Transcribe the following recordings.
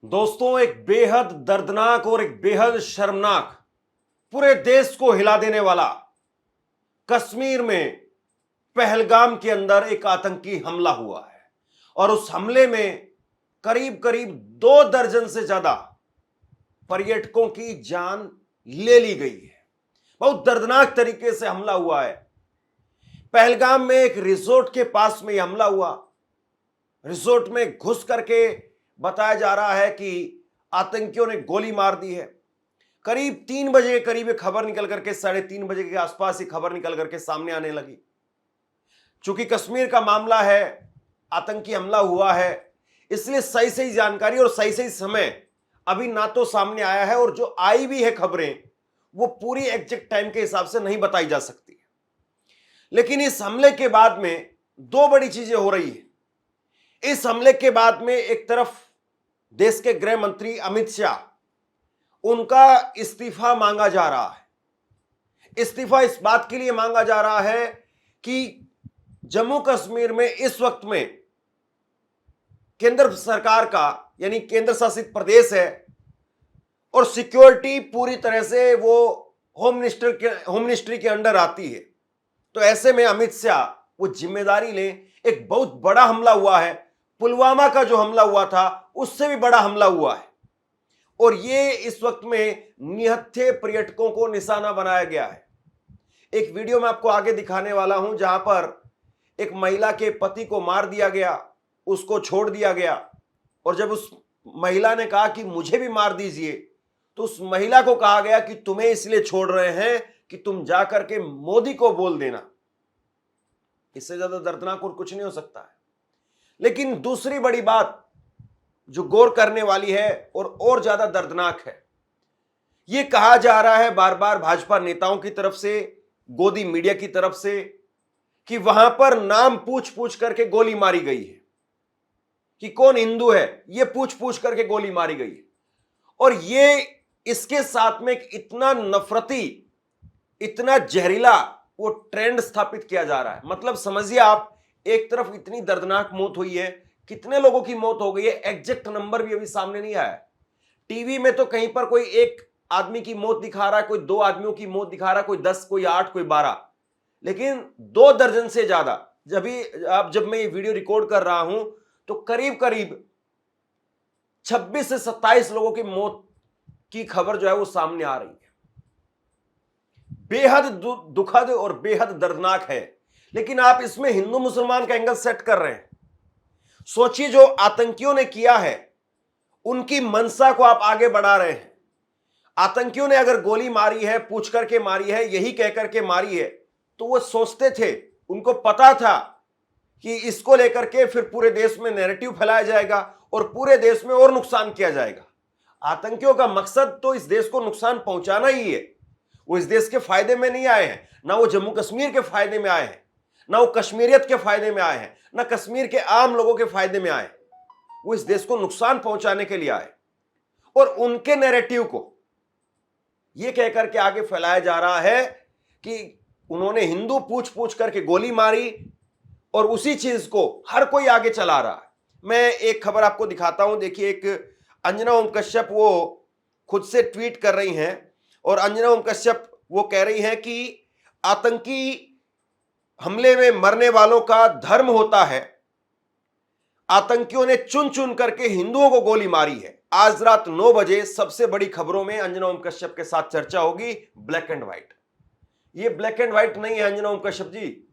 दोस्तों, एक बेहद दर्दनाक और एक बेहद शर्मनाक, पूरे देश को हिला देने वाला कश्मीर में पहलगाम के अंदर एक आतंकी हमला हुआ है और उस हमले में करीब करीब 2 दर्जन से ज्यादा पर्यटकों की जान ले ली गई है। बहुत दर्दनाक तरीके से हमला हुआ है। पहलगाम में एक रिसोर्ट के पास में यह हमला हुआ। रिसोर्ट में घुस करके बताया जा रहा है कि आतंकियों ने गोली मार दी है। करीब 3 बजे के करीब खबर निकल करके 3:30 बजे के आसपास ही खबर निकल करके सामने आने लगी। चूंकि कश्मीर का मामला है, आतंकी हमला हुआ है, इसलिए सही सही जानकारी और सही सही समय अभी ना तो सामने आया है और जो आई भी है खबरें वो पूरी एग्जैक्ट टाइम के हिसाब से नहीं बताई जा सकती। लेकिन इस हमले के बाद में 2 बड़ी चीजें हो रही है। इस हमले के बाद में एक तरफ देश के गृह मंत्री अमित शाह, उनका इस्तीफा मांगा जा रहा है। इस्तीफा इस बात के लिए मांगा जा रहा है कि जम्मू कश्मीर में इस वक्त में केंद्र सरकार का यानी केंद्र शासित प्रदेश है और सिक्योरिटी पूरी तरह से वो होम मिनिस्ट्री के अंडर आती है। तो ऐसे में अमित शाह वो जिम्मेदारी लें। एक बहुत बड़ा हमला हुआ है, पुलवामा का जो हमला हुआ था उससे भी बड़ा हमला हुआ है और ये इस वक्त में निहत्थे पर्यटकों को निशाना बनाया गया है। एक वीडियो मैं आपको आगे दिखाने वाला हूं जहां पर एक महिला के पति को मार दिया गया, उसको छोड़ दिया गया और जब उस महिला ने कहा कि मुझे भी मार दीजिए तो उस महिला को कहा गया कि तुम्हें इसलिए छोड़ रहे हैं कि तुम जाकर के मोदी को बोल देना। इससे ज्यादा दर्दनाक और कुछ नहीं हो सकता है। लेकिन दूसरी बड़ी बात जो गौर करने वाली है और ज्यादा दर्दनाक है, यह कहा जा रहा है बार बार भाजपा नेताओं की तरफ से, गोदी मीडिया की तरफ से, कि वहां पर नाम पूछ पूछ करके गोली मारी गई है कि कौन हिंदू है, यह पूछ पूछ करके गोली मारी गई है। और यह इसके साथ में इतना नफरती, इतना जहरीला वो ट्रेंड स्थापित किया जा रहा है। मतलब समझिए आप, एक तरफ इतनी दर्दनाक मौत हुई है, कितने लोगों की मौत हो गई है एग्जैक्ट नंबर भी अभी सामने नहीं आया। टीवी में तो कहीं पर कोई 1 आदमी की मौत दिखा रहा है, कोई 2 आदमियों की मौत दिखा रहा है, कोई 10, कोई 8, कोई 12, लेकिन 2 दर्जन से ज्यादा। जब मैं ये वीडियो रिकॉर्ड कर रहा हूं तो करीब करीब 26 से 27 लोगों की मौत की खबर जो है वो सामने आ रही है। बेहद दुखद और बेहद दर्दनाक है। लेकिन आप इसमें हिंदू मुसलमान का एंगल सेट कर रहे हैं। सोचिए, जो आतंकियों ने किया है उनकी मंशा को आप आगे बढ़ा रहे हैं। आतंकियों ने अगर गोली मारी है, पूछ करके मारी है, यही कह करके मारी है, तो वो सोचते थे, उनको पता था कि इसको लेकर के फिर पूरे देश में नैरेटिव फैलाया जाएगा और पूरे देश में और नुकसान किया जाएगा। आतंकियों का मकसद तो इस देश को नुकसान पहुंचाना ही है। वो इस देश के फायदे में नहीं आए हैं, ना वो जम्मू कश्मीर के फायदे में आए हैं, ना वो कश्मीरियत के फायदे में आए हैं, ना कश्मीर के आम लोगों के फायदे में आए। वो इस देश को नुकसान पहुंचाने के लिए आए और उनके नैरेटिव को यह कहकर के आगे फैलाया जा रहा है कि उन्होंने हिंदू पूछ पूछ करके गोली मारी और उसी चीज को हर कोई आगे चला रहा है। मैं एक खबर आपको दिखाता हूं। देखिए, एक अंजना ओम कश्यप वो खुद से ट्वीट कर रही हैं और अंजना ओम कश्यप वो कह रही हैं कि आतंकी हमले में मरने वालों का धर्म होता है, आतंकियों ने चुन चुन करके हिंदुओं को गोली मारी है। आज रात 9 बजे सबसे बड़ी खबरों में अंजना ओम कश्यप के साथ चर्चा होगी, ब्लैक एंड व्हाइट। ये ब्लैक एंड व्हाइट नहीं है अंजना ओम कश्यप जी,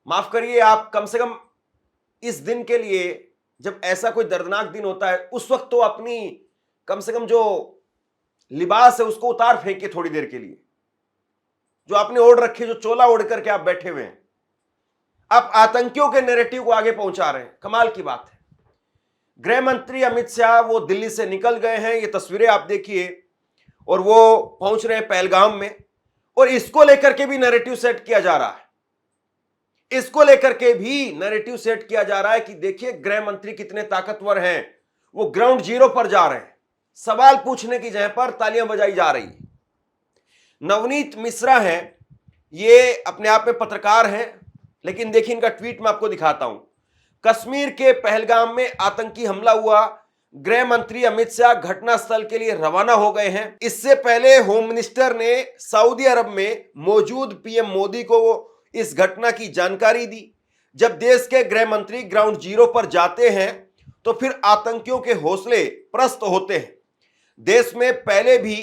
माफ करिए। आप कम से कम इस दिन के लिए, जब ऐसा कोई दर्दनाक दिन होता है, उस वक्त तो अपनी कम से कम जो लिबास है उसको उतार फेंकिए थोड़ी देर के लिए। जो आपने ओढ़ रखी, जो चोला ओढ़ करके आप बैठे हुए हैं, आप आतंकियों के नैरेटिव को आगे पहुंचा रहे हैं। कमाल की बात है। गृह मंत्री अमित शाह वो दिल्ली से निकल गए हैं, ये तस्वीरें आप देखिए, और वो पहुंच रहे हैं पहलगाम में और इसको लेकर के भी नैरेटिव सेट किया जा रहा है। इसको लेकर के भी नैरेटिव सेट किया जा रहा है कि देखिए गृह मंत्री कितने ताकतवर हैं, वो ग्राउंड जीरो पर जा रहे हैं। सवाल पूछने की जगह पर तालियां बजाई जा रही है। नवनीत मिश्रा हैं, ये अपने आप में पत्रकार हैं, लेकिन देखिए इनका ट्वीट मैं आपको दिखाता हूं। कश्मीर के पहलगाम में आतंकी हमला हुआ, गृह मंत्री अमित शाह घटनास्थल के लिए रवाना हो गए हैं। इससे पहले होम मिनिस्टर ने सऊदी अरब में मौजूद पीएम मोदी को इस घटना की जानकारी दी। जब देश के गृह मंत्री ग्राउंड जीरो पर जाते हैं तो फिर आतंकियों के हौसले पस्त होते हैं। देश में पहले भी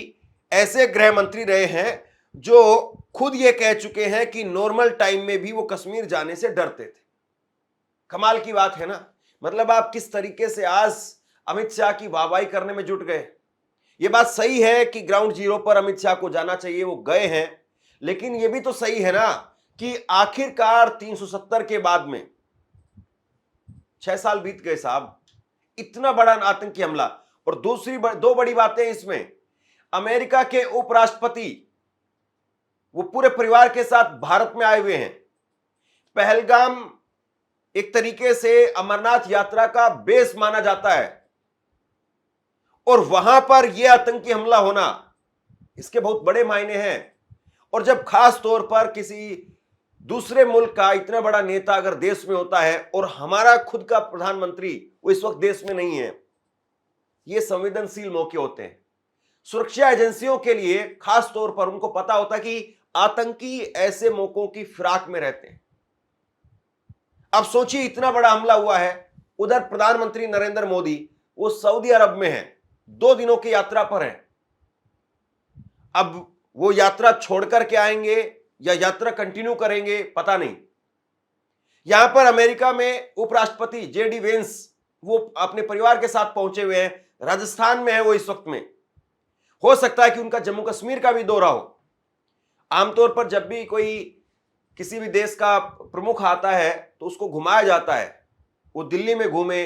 ऐसे गृह मंत्री रहे हैं जो खुद ये कह चुके हैं कि नॉर्मल टाइम में भी वो कश्मीर जाने से डरते थे। कमाल की बात है ना। मतलब आप किस तरीके से आज अमित शाह की वाहवाही करने में जुट गए। ये बात सही है कि ग्राउंड जीरो पर अमित शाह को जाना चाहिए, वो गए हैं, लेकिन ये भी तो सही है ना कि आखिरकार 370 के बाद में 6 साल बीत गए साहब, इतना बड़ा आतंकी हमला। और दूसरी दो बड़ी बातें इसमें, अमेरिका के उपराष्ट्रपति वो पूरे परिवार के साथ भारत में आए हुए हैं। पहलगाम एक तरीके से अमरनाथ यात्रा का बेस माना जाता है और वहां पर यह आतंकी हमला होना, इसके बहुत बड़े मायने हैं। और जब खास तौर पर किसी दूसरे मुल्क का इतना बड़ा नेता अगर देश में होता है और हमारा खुद का प्रधानमंत्री वो इस वक्त देश में नहीं है, ये संवेदनशील मौके होते हैं। सुरक्षा एजेंसियों के लिए खास तौर पर उनको पता होता है कि आतंकी ऐसे मौकों की फिराक में रहते हैं। अब सोचिए, इतना बड़ा हमला हुआ है, उधर प्रधानमंत्री नरेंद्र मोदी वो सऊदी अरब में है, 2 दिनों की यात्रा पर हैं। अब वो यात्रा छोड़ करके आएंगे या यात्रा कंटिन्यू करेंगे पता नहीं। यहां पर अमेरिका में उपराष्ट्रपति जेडी वेंस वो अपने परिवार के साथ पहुंचे हुए हैं, राजस्थान में है वो इस वक्त में। हो सकता है कि उनका जम्मू कश्मीर का भी दौरा हो। आमतौर पर जब भी कोई किसी भी देश का प्रमुख आता है तो उसको घुमाया जाता है। वो दिल्ली में घूमे,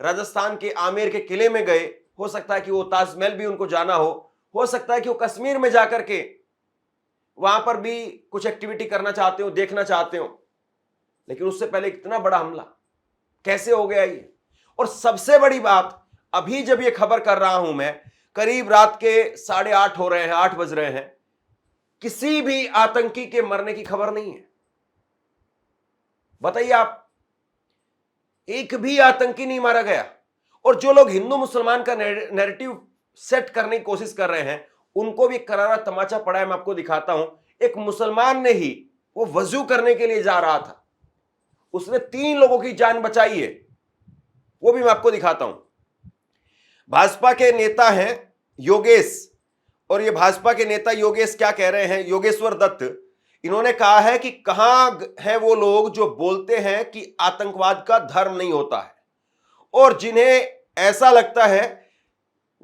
राजस्थान के आमेर के किले में गए, हो सकता है कि वो ताजमहल भी उनको जाना हो सकता है कि वो कश्मीर में जाकर के वहां पर भी कुछ एक्टिविटी करना चाहते हो, देखना चाहते हो। लेकिन उससे पहले इतना बड़ा हमला कैसे हो गया ये। और सबसे बड़ी बात, अभी जब ये खबर कर रहा हूं मैं, करीब रात के 8:30 हो रहे हैं, 8 बज रहे हैं, किसी भी आतंकी के मरने की खबर नहीं है। बताइए आप, एक भी आतंकी नहीं मारा गया। और जो लोग हिंदू मुसलमान का नैरेटिव सेट करने की कोशिश कर रहे हैं उनको भी करारा तमाचा पड़ा है। मैं आपको दिखाता हूं, एक मुसलमान ने ही, वो वजू करने के लिए जा रहा था, उसने 3 लोगों की जान बचाई है, वो भी मैं आपको दिखाता हूं। भाजपा के नेता हैं योगेश, और ये भाजपा के नेता योगेश क्या कह रहे हैं, योगेश्वर दत्त, इन्होंने कहा है कि कहां है वो लोग जो बोलते हैं कि आतंकवाद का धर्म नहीं होता है और जिन्हें ऐसा लगता है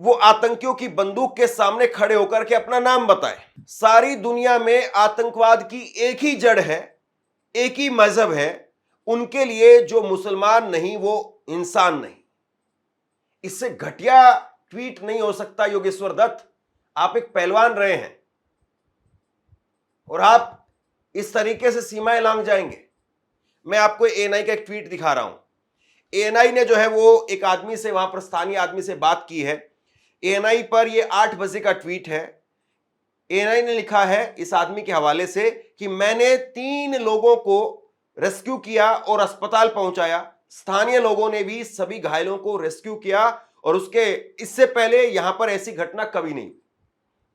वो आतंकियों की बंदूक के सामने खड़े होकर के अपना नाम बताएं। सारी दुनिया में आतंकवाद की एक ही जड़ है, एक ही मजहब है, उनके लिए जो मुसलमान नहीं वो इंसान नहीं। इससे घटिया ट्वीट नहीं हो सकता योगेश्वर दत्त। आप एक पहलवान रहे हैं और आप इस तरीके से सीमाएं लांघ जाएंगे। मैं आपको एएनआई का एक ट्वीट दिखा रहा हूं। एएनआई ने जो है वो एक आदमी से, वहां पर स्थानीय आदमी से बात की है। एएनआई पर ये 8 बजे का ट्वीट है। एएनआई ने लिखा है इस आदमी के हवाले से कि मैंने 3 लोगों को रेस्क्यू किया और अस्पताल पहुंचाया। स्थानीय लोगों ने भी सभी घायलों को रेस्क्यू किया और इससे पहले यहां पर ऐसी घटना कभी नहीं।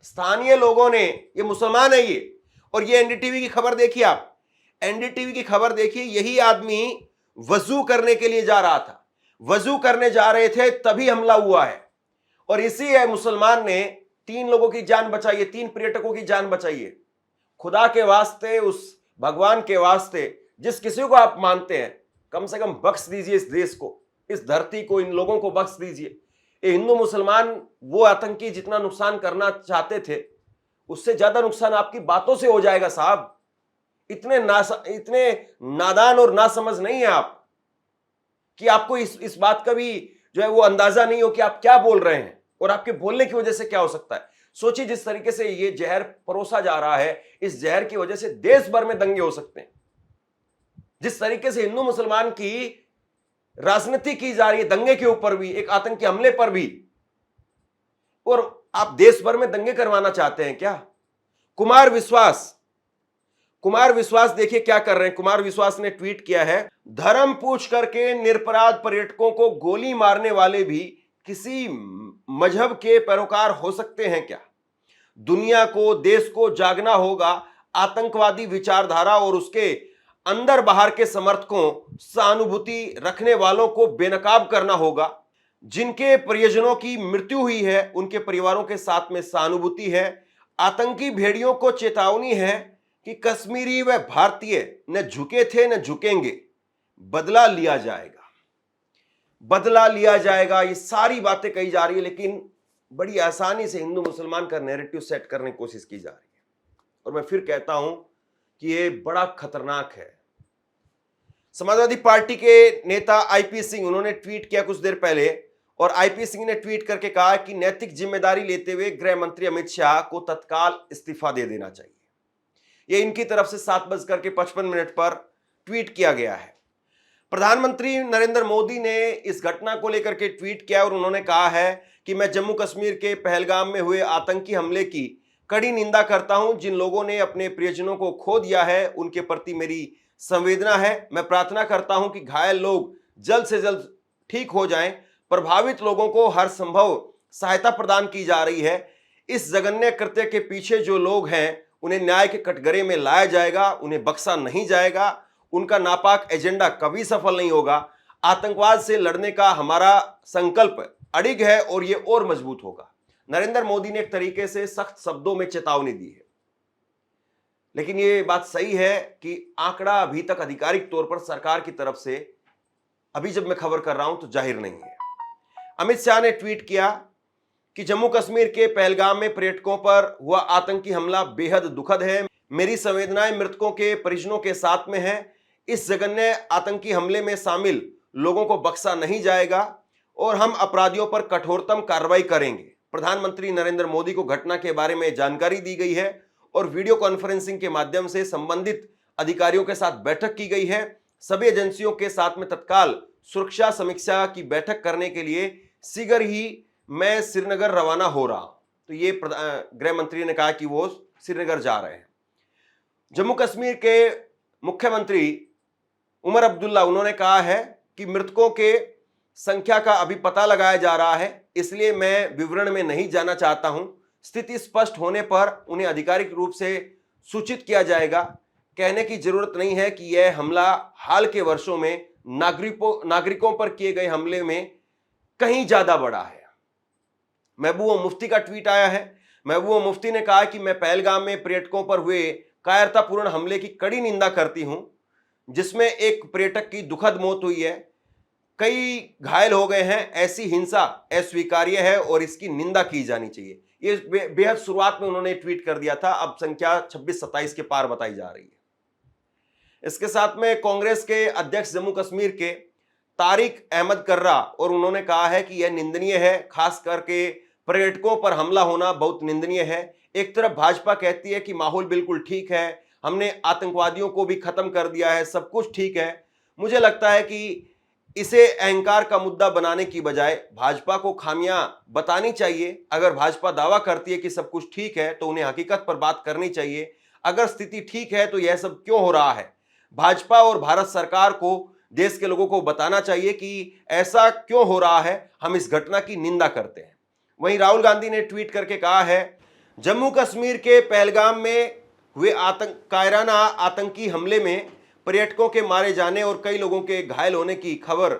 स्थानीय लोगों ने, ये मुसलमान है ये, और ये एनडीटीवी की खबर देखिए आप, एनडीटीवी की खबर देखिए। यही आदमी वजू करने के लिए जा रहा था, वजू करने जा रहे थे तभी हमला हुआ है। और इसी मुसलमान ने 3 लोगों की जान बचाई है, 3 पर्यटकों की जान बचाई है। खुदा के वास्ते, उस भगवान के वास्ते, जिस किसी को आप मानते हैं, कम से कम बख्श दीजिए इस देश को, इस धरती को, इन लोगों को बख्श दीजिए। ये हिंदू मुसलमान वो आतंकी जितना नुकसान करना चाहते थे उससे ज्यादा नुकसान आपकी बातों से हो जाएगा साहब। इतने नादान और नासमझ नहीं है आप कि आपको इस बात का भी जो है वो अंदाजा नहीं हो कि आप क्या बोल रहे हैं और आपके बोलने की वजह से क्या हो सकता है। सोचिए, जिस तरीके से ये जहर परोसा जा रहा है, इस जहर की वजह से देश भर में दंगे हो सकते हैं। जिस तरीके से हिंदू मुसलमान की राजनीति की जा रही है, दंगे के ऊपर भी, एक आतंकी हमले पर भी, और आप देश भर में दंगे करवाना चाहते हैं क्या। कुमार विश्वास देखिए क्या कर रहे हैं। कुमार विश्वास ने ट्वीट किया है, धर्म पूछ करके निरपराध पर्यटकों को गोली मारने वाले भी किसी मजहब के पैरोकार हो सकते हैं क्या? दुनिया को, देश को जागना होगा। आतंकवादी विचारधारा और उसके अंदर बाहर के समर्थकों, सहानुभूति रखने वालों को बेनकाब करना होगा। जिनके परिजनों की मृत्यु हुई है उनके परिवारों के साथ में सहानुभूति है। आतंकी भेड़ियों को चेतावनी है कि कश्मीरी व भारतीय न झुके थे न झुकेंगे, बदला लिया जाएगा, बदला लिया जाएगा। ये सारी बातें कही जा रही है, लेकिन बड़ी आसानी से हिंदू मुसलमान का नैरेटिव सेट करने की कोशिश की जा रही है। और मैं फिर कहता हूं कि ये बड़ा खतरनाक है। समाजवादी पार्टी के नेता आईपी सिंह, उन्होंने ट्वीट किया कुछ देर पहले, और आईपी सिंह ने ट्वीट करके कहा कि नैतिक जिम्मेदारी लेते हुए गृह मंत्री अमित शाह को तत्काल इस्तीफा दे देना चाहिए। यह इनकी तरफ से 7:55 पर ट्वीट किया गया है। प्रधानमंत्री नरेंद्र मोदी ने इस घटना को लेकर के ट्वीट किया और उन्होंने कहा है कि मैं जम्मू कश्मीर के पहलगाम में हुए आतंकी हमले की कड़ी निंदा करता हूं। जिन लोगों ने अपने प्रियजनों को खो दिया है उनके प्रति मेरी संवेदना है। मैं प्रार्थना करता हूं कि घायल लोग जल्द से जल्द ठीक हो जाएं। प्रभावित लोगों को हर संभव सहायता प्रदान की जा रही है। इस जघन्य कृत्य के पीछे जो लोग हैं उन्हें न्याय के कटघरे में लाया जाएगा, उन्हें बख्शा नहीं जाएगा। उनका नापाक एजेंडा कभी सफल नहीं होगा। आतंकवाद से लड़ने का हमारा संकल्प अडिग है और ये और मजबूत होगा। नरेंद्र मोदी ने एक तरीके से सख्त शब्दों में चेतावनी दी है, लेकिन ये बात सही है कि आंकड़ा अभी तक आधिकारिक तौर पर सरकार की तरफ से, अभी जब मैं खबर कर रहा हूं तो जाहिर नहीं है। अमित शाह ने ट्वीट किया कि जम्मू कश्मीर के पहलगाम में पर्यटकों पर हुआ आतंकी हमला बेहद दुखद है। मेरी संवेदनाएं मृतकों के परिजनों के साथ में है। इस जघन्य आतंकी हमले में शामिल लोगों को बख्शा नहीं जाएगा और हम अपराधियों पर कठोरतम कार्रवाई करेंगे। प्रधानमंत्री नरेंद्र मोदी को घटना के बारे में जानकारी दी गई है और वीडियो कॉन्फ्रेंसिंग के माध्यम से संबंधित अधिकारियों के साथ बैठक की गई है। सभी एजेंसियों के साथ में तत्काल सुरक्षा समीक्षा की बैठक करने के लिए शीघ्र ही मैं श्रीनगर रवाना हो रहा हूं। तो ये गृह मंत्री ने कहा कि वो श्रीनगर जा रहे हैं। जम्मू कश्मीर के मुख्यमंत्री उमर अब्दुल्ला, उन्होंने कहा है कि मृतकों के संख्या का अभी पता लगाया जा रहा है, इसलिए मैं विवरण में नहीं जाना चाहता हूं। स्थिति स्पष्ट होने पर उन्हें आधिकारिक रूप से सूचित किया जाएगा। कहने की जरूरत नहीं है कि यह हमला हाल के वर्षों में नागरिकों पर किए गए हमले में कहीं ज्यादा बड़ा है। महबूबा मुफ्ती का ट्वीट आया है। महबूबा मुफ्ती ने कहा कि मैं पहलगाम में पर्यटकों पर हुए कायरतापूर्ण हमले की कड़ी निंदा करती हूं, जिसमें एक पर्यटक की दुखद मौत हुई है, कई घायल हो गए हैं। ऐसी हिंसा अस्वीकार्य है और इसकी निंदा की जानी चाहिए। ये बेहद शुरुआत में उन्होंने ट्वीट कर दिया था, अब संख्या 26-27 के पार बताई जा रही है। इसके साथ में कांग्रेस के अध्यक्ष जम्मू कश्मीर के तारिक अहमद कर्रा, और उन्होंने कहा है कि यह निंदनीय है, खास करके पर्यटकों पर हमला होना बहुत निंदनीय है। एक तरफ भाजपा कहती है कि माहौल बिल्कुल ठीक है, हमने आतंकवादियों को भी खत्म कर दिया है, सब कुछ ठीक है। मुझे लगता है कि इसे अहंकार का मुद्दा बनाने की बजाय भाजपा को खामियां बतानी चाहिए। अगर भाजपा दावा करती है कि सब कुछ ठीक है तो उन्हें हकीकत पर बात करनी चाहिए। अगर स्थिति ठीक है तो यह सब क्यों हो रहा है? भाजपा और भारत सरकार को, देश के लोगों को बताना चाहिए कि ऐसा क्यों हो रहा है, हम इस घटना की निंदा करते हैं। वहीं राहुल गांधी ने ट्वीट करके कहा है, जम्मू कश्मीर के पहलगाम में हुए कायराना आतंकी हमले में पर्यटकों के मारे जाने और कई लोगों के घायल होने की खबर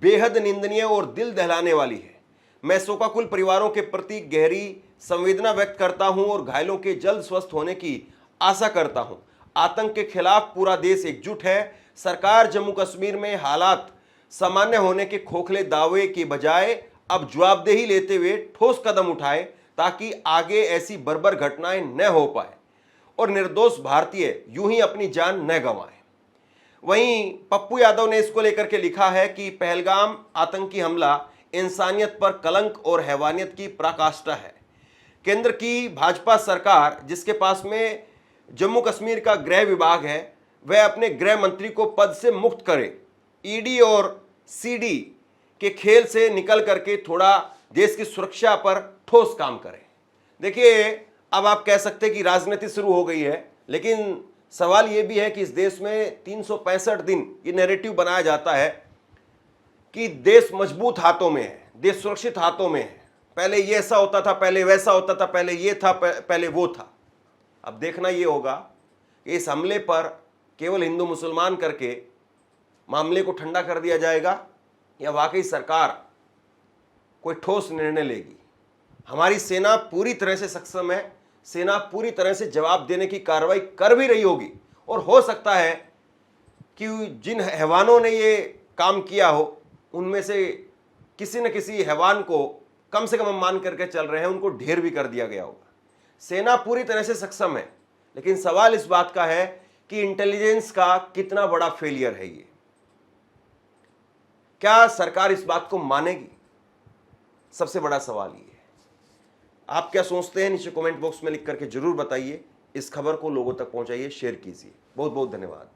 बेहद निंदनीय और दिल दहलाने वाली है। मैं शोकाकुल परिवारों के प्रति गहरी संवेदना व्यक्त करता हूं और घायलों के जल्द स्वस्थ होने की आशा करता हूं। आतंक के खिलाफ पूरा देश एकजुट है। सरकार जम्मू कश्मीर में हालात सामान्य होने के खोखले दावे के बजाय अब जवाबदेही लेते हुए ठोस कदम उठाए, ताकि आगे ऐसी बर्बर घटनाएं न हो पाए और निर्दोष भारतीय यूं ही अपनी जान न गंवाएं। वहीं पप्पू यादव ने इसको लेकर के लिखा है कि पहलगाम आतंकी हमला इंसानियत पर कलंक और हैवानियत की पराकाष्ठा है। केंद्र की भाजपा सरकार, जिसके पास में जम्मू कश्मीर का गृह विभाग है, वह अपने गृह मंत्री को पद से मुक्त करे। ईडी और सीडी के खेल से निकल करके थोड़ा देश की सुरक्षा पर ठोस काम करे। देखिए, अब आप कह सकते हैं कि राजनीति शुरू हो गई है, लेकिन सवाल यह भी है कि इस देश में 365 दिन ये नैरेटिव बनाया जाता है कि देश मजबूत हाथों में है, देश सुरक्षित हाथों में है। पहले ये ऐसा होता था, पहले वैसा होता था, पहले ये था, पहले वो था। अब देखना ये होगा कि इस हमले पर केवल हिंदू मुसलमान करके मामले को ठंडा कर दिया जाएगा या वाकई सरकार कोई ठोस निर्णय लेगी। हमारी सेना पूरी तरह से सक्षम है, सेना पूरी तरह से जवाब देने की कार्रवाई कर भी रही होगी, और हो सकता है कि जिन हैवानों ने ये काम किया हो उनमें से किसी न किसी हैवान को कम से कम हम मान करके चल रहे हैं, उनको ढेर भी कर दिया गया होगा। सेना पूरी तरह से सक्षम है, लेकिन सवाल इस बात का है कि इंटेलिजेंस का कितना बड़ा फेलियर है ये। क्या सरकार इस बात को मानेगी? सबसे बड़ा सवाल ये है। आप क्या सोचते हैं? नीचे कमेंट बॉक्स में लिख करके जरूर बताइए। इस खबर को लोगों तक पहुंचाइए, शेयर कीजिए। बहुत बहुत धन्यवाद।